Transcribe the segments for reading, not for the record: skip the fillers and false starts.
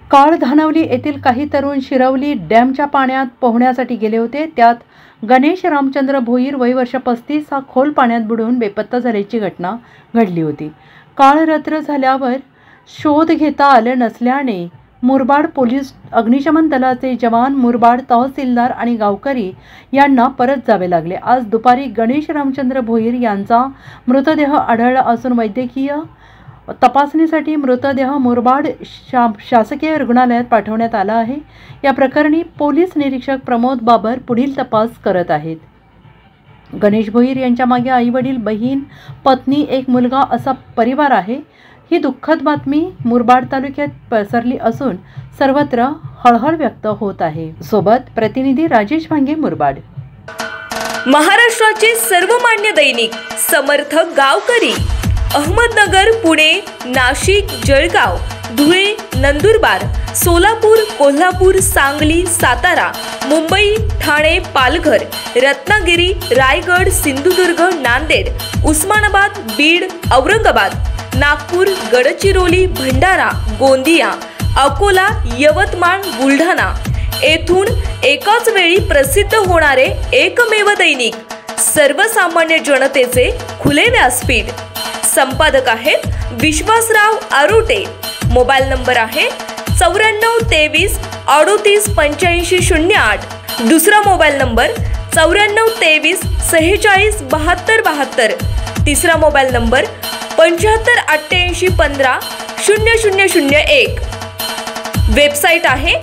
काळधानवली येथील काही तरुण शिरवली डॅमच्या पाण्यात पोहण्यासाठी गेले होते। त्यात गणेश रामचंद्र भोईर वय वर्ष 35 हा खोल पाण्यात बुडून बेपत्ता झाल्याची घटना घडली होती। काळ रात्र झाल्यावर शोध घेता आले नसल्याने मुरबाड पोलीस अग्निशमन दलाचे जवान, मुरबाड तहसीलदार आणि गावकरी यांना परत जावे लागले। आज दुपारी गणेश रामचंद्र भोईर यांचा मृतदेह आढळला असून वैद्यकीय तपासणीसाठी मृतदेह मुरबाड शासकीय रुग्णालयात पाठवण्यात आला आहे। या प्रकरणी पोलीस निरीक्षक प्रमोद बाबर पुढील तपास करत आहेत। गणेश भोईर यांच्या मागे आई-वडील, बहीण, पत्नी, एक मुलगा असा परिवार आहे। ही दुःखद बातमी मुरबाड तालुक्यात पसरली असून सर्वत्र हळहळ व्यक्त होत आहे। सोबत प्रतिनिधी राजेश भांगे, मुरबाड। महाराष्ट्राचे सर्वमान्य दैनिक समर्थ गावकरी अहमदनगर, पुणे, नाशिक, जळगाव, धुळे, नंदुरबार, सोलापूर, कोल्हापूर, सांगली, सातारा, मुंबई, ठाणे, पालघर, रत्नागिरी, रायगड, सिंधुदुर्ग, नांदेड, उस्मानाबाद, बीड, औरंगाबाद, नागपूर, गडचिरोली, भंडारा, गोंदिया, अकोला, यवतमाळ, बुलढाणा येथून एकाच वेळी प्रसिद्ध होणारे एकमेव दैनिक, सर्वसामान्य जनतेचे खुले व्यासपीठ। संपादक आहेत विश्वासराव आरोटे। मोबाईल नंबर आहे 9423 38 85 08। दुसरा मोबाईल नंबर 9423 46 72 72। तिसरा मोबाईल नंबर 75 88 15 0001। वेबसाईट आहे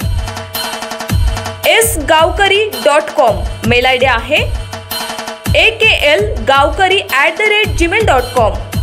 sgavkari.com। मेल आयडी आहे aklgavkari@gmail.com।